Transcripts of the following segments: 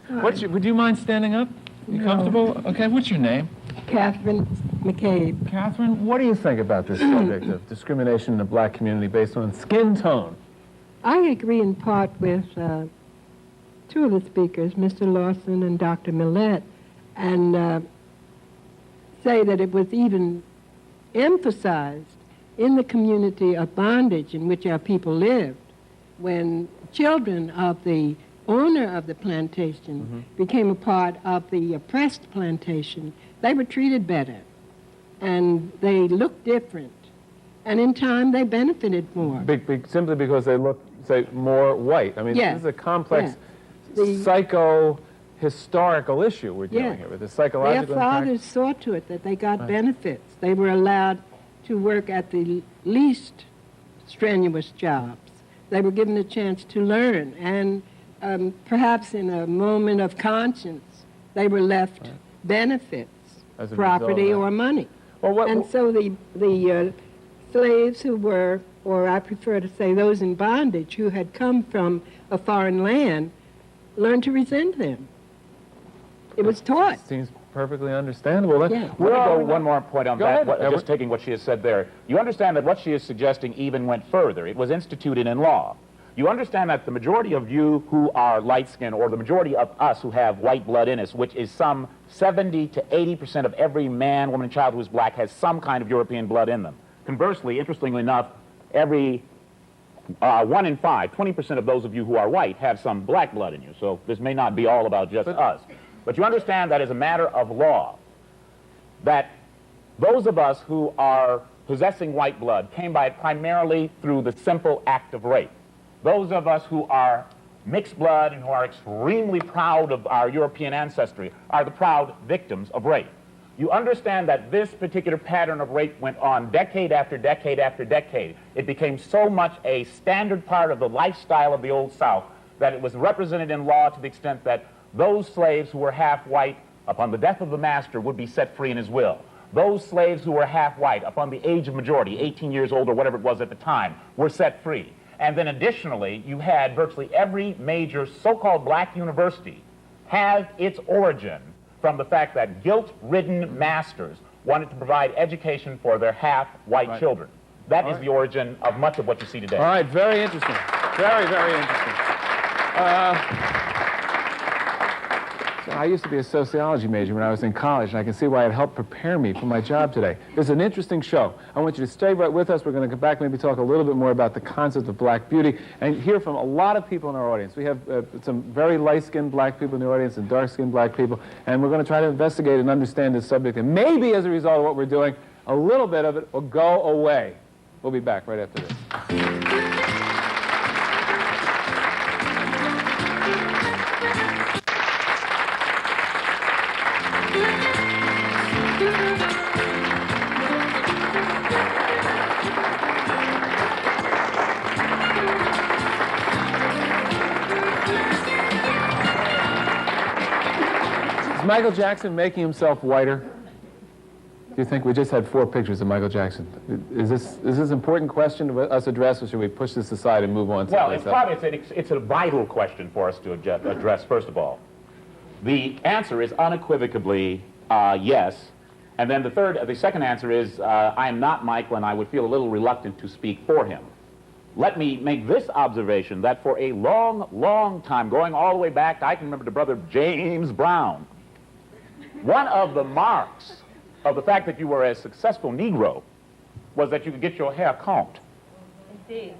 Would you mind standing up? You comfortable? Okay, what's your name? Catherine McCabe. Catherine, what do you think about this subject of discrimination in the black community based on skin tone? I agree in part with two of the speakers, Mr. Lawson and Dr. Millett, and say that it was even emphasized in the community of bondage in which our people lived when children of the owner of the plantation became a part of the oppressed plantation. They were treated better, and they looked different, and in time they benefited more. Simply because they look, say, more white. I mean, Yes. this is a complex Yes. psycho-historical issue we're dealing here with. The psychological Their impact. fathers saw to it that they got benefits. They were allowed to work at the least strenuous jobs. They were given a chance to learn, and perhaps in a moment of conscience, they were left benefits, property or money. Well, So the slaves who were, or I prefer to say those in bondage, who had come from a foreign land, learned to resent them. It was taught. Seems perfectly understandable. Yeah. Let me go one more point on that, ahead. just taking what she has said there. You understand that what she is suggesting even went further. It was instituted in law. You understand that the majority of you who are light-skinned, or the majority of us who have white blood in us, which is some 70 to 80% of every man, woman, and child who is black, has some kind of European blood in them. Conversely, interestingly enough, every 1 in 5, 20% of those of you who are white have some black blood in you. So this may not be all about just us. But you understand that as a matter of law, that those of us who are possessing white blood came by it primarily through the simple act of rape. Those of us who are mixed blood and who are extremely proud of our European ancestry are the proud victims of rape. You understand that this particular pattern of rape went on decade after decade after decade. It became so much a standard part of the lifestyle of the Old South that it was represented in law to the extent that those slaves who were half white, upon the death of the master, would be set free in his will. Those slaves who were half white, upon the age of majority, 18 years old or whatever it was at the time, were set free. And then additionally, you had virtually every major so-called black university have its origin from the fact that guilt-ridden masters wanted to provide education for their half-white children. That is the origin of much of what you see today. All right, very interesting. Very, very interesting. So I used to be a sociology major when I was in college, and I can see why it helped prepare me for my job today. It's an interesting show. I want you to stay right with us. We're going to come back and maybe talk a little bit more about the concept of black beauty and hear from a lot of people in our audience. We have some very light-skinned black people in the audience and dark-skinned black people, and we're going to try to investigate and understand this subject. And maybe as a result of what we're doing, a little bit of it will go away. We'll be back right after this. Is Michael Jackson making himself whiter? Do you think? We just had 4 pictures of Michael Jackson. Is this an important question to us address, or should we push this aside and move on to well, it's a vital question for us to address, first of all. The answer is unequivocally yes. And then the second answer is I am not Michael, and I would feel a little reluctant to speak for him. Let me make this observation, that for a long, long time, going all the way back, I can remember the brother James Brown, one of the marks of the fact that you were a successful Negro was that you could get your hair combed. Indeed.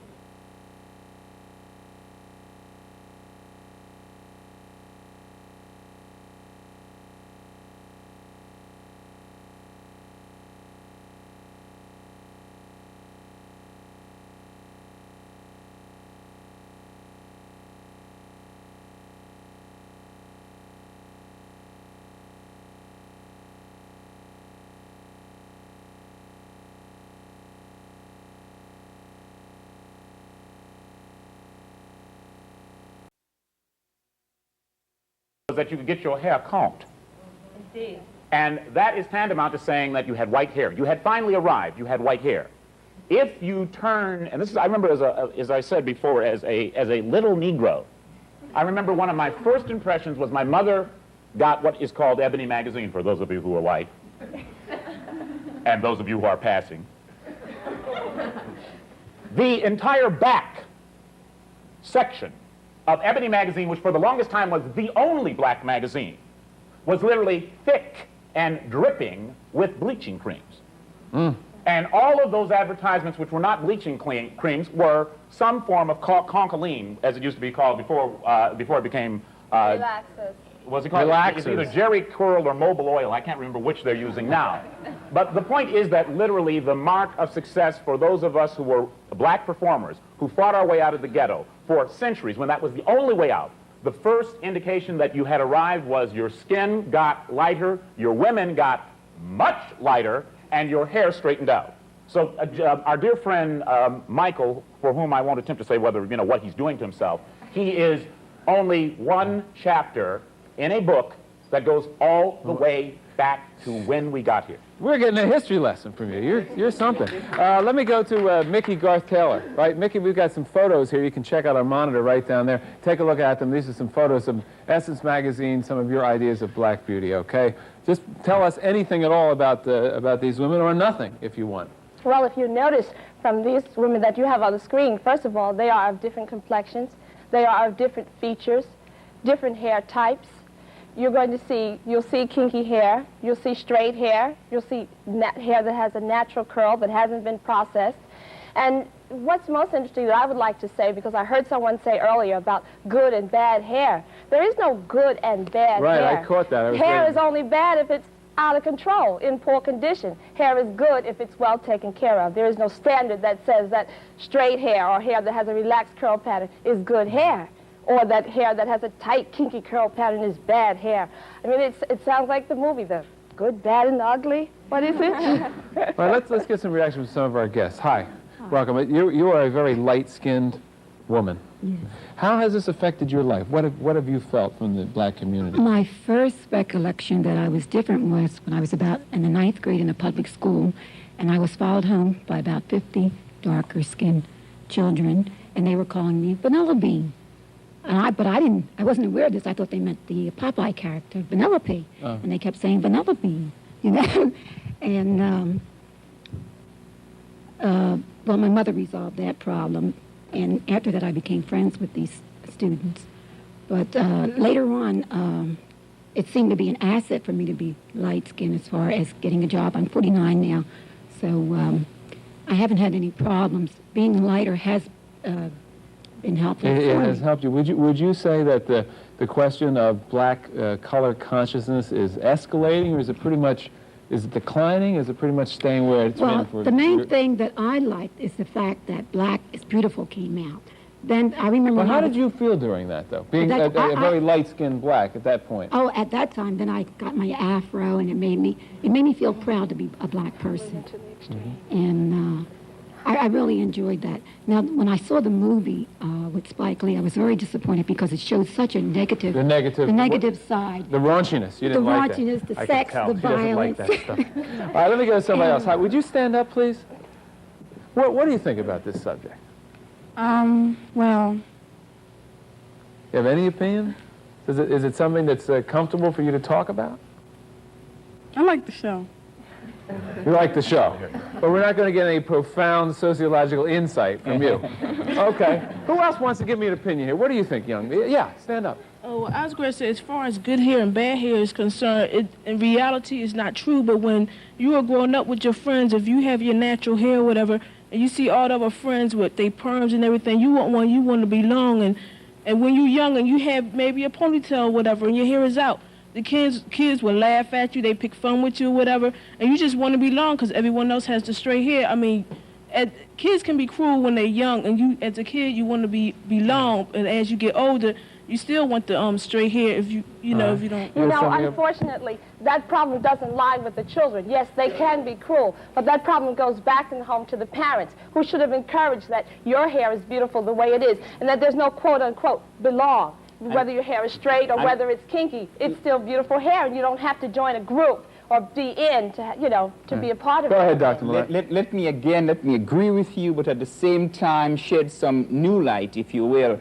That you could get your hair combed. Indeed. And that is tantamount to saying that you had white hair. You had finally arrived. You had white hair. If you turn, and this is, I remember as I said before, as a little Negro, I remember one of my first impressions was my mother got what is called Ebony magazine, for those of you who are white, and those of you who are passing. The entire back section of Ebony magazine, which for the longest time was the only black magazine, was literally thick and dripping with bleaching creams. And all of those advertisements, which were not bleaching creams, were some form of concholine, as it used to be called before it became... Relaxes. Was it called? Relaxers. It's either Jerry Curl or Mobile Oil. I can't remember which they're using now. But the point is that literally the mark of success for those of us who were black performers, who fought our way out of the ghetto for centuries, when that was the only way out, the first indication that you had arrived was your skin got lighter, your women got much lighter, and your hair straightened out. So our dear friend Michael, for whom I won't attempt to say whether, you know, what he's doing to himself, he is only one chapter in a book that goes all the way back to when we got here. We're getting a history lesson from you. You're something. Let me go to Mickey Garth Taylor. Right, Mickey, we've got some photos here. You can check out our monitor right down there. Take a look at them. These are some photos of Essence Magazine, some of your ideas of black beauty, okay? Just tell us anything at all about these women, or nothing, if you want. Well, if you notice from these women that you have on the screen, first of all, they are of different complexions. They are of different features, different hair types. You'll see kinky hair, you'll see straight hair, you'll see hair that has a natural curl that hasn't been processed. And what's most interesting that I would like to say, because I heard someone say earlier about good and bad hair, there is no good and bad hair. Right, I caught that. Hair is only bad if it's out of control, in poor condition. Hair is good if it's well taken care of. There is no standard that says that straight hair or hair that has a relaxed curl pattern is good hair, or that hair that has a tight, kinky curl pattern is bad hair. I mean, it sounds like the movie, The Good, Bad, and Ugly. What is it? All right, let's get some reactions from some of our guests. Hi. Welcome. You are a very light-skinned woman. Yes. How has this affected your life? What have you felt from the black community? My first recollection that I was different was when I was about in the 9th grade in a public school, and I was followed home by about 50 darker-skinned children, and they were calling me Vanilla Bean. But I wasn't aware of this. I thought they meant the Popeye character, Vanellope. Oh. And they kept saying Vanilla Bean, you know. And, well, my mother resolved that problem. And after that, I became friends with these students. But later on, it seemed to be an asset for me to be light-skinned as far as getting a job. I'm 49 now, so I haven't had any problems. Being lighter has been helpful. It has helped you. Would you say that the question of black color consciousness is escalating, or is it pretty much, is it declining? Is it pretty much staying where it's been for... Well, the main thing that I liked is the fact that Black is Beautiful came out. Then I remember... Well, how did you feel during that, though? Being a very light-skinned black at that point. Oh, at that time, then I got my afro, and it made me feel proud to be a black person. And I really enjoyed that. Now, when I saw the movie with Spike Lee, I was very disappointed because it showed such a negative... The negative side. The raunchiness. You didn't like that. The raunchiness, the I sex, could tell. the She doesn't violence. like that stuff. All right, let me go to somebody else. Hi, would you stand up, please? What do you think about this subject? Well, You have any opinion? Is it something that's comfortable for you to talk about? I like the show. You like the show, but we're not going to get any profound sociological insight from you. Okay. Who else wants to give me an opinion here? What do you think, young? Yeah, stand up. Oh, I was going to say, as far as good hair and bad hair is concerned, in reality, it's not true. But when you are growing up with your friends, if you have your natural hair or whatever, and you see all the other friends with their perms and everything, you want to be long. And when you're young and you have maybe a ponytail or whatever, and your hair is out, the kids will laugh at you, they pick fun with you or whatever, and you just want to be long because everyone else has the straight hair. I mean, kids can be cruel when they're young, and you, as a kid, you want to be long, and as you get older, you still want the straight hair if you know, if you don't. You know, unfortunately, that problem doesn't lie with the children. Yes, they can be cruel, but that problem goes back in the home to the parents, who should have encouraged that your hair is beautiful the way it is, and that there's no quote-unquote belong. Whether your hair is straight or whether it's kinky, it's still beautiful hair, and you don't have to join a group or be in to be a part of it. Go ahead, Dr. Millett. Let me agree with you, but at the same time shed some new light, if you will.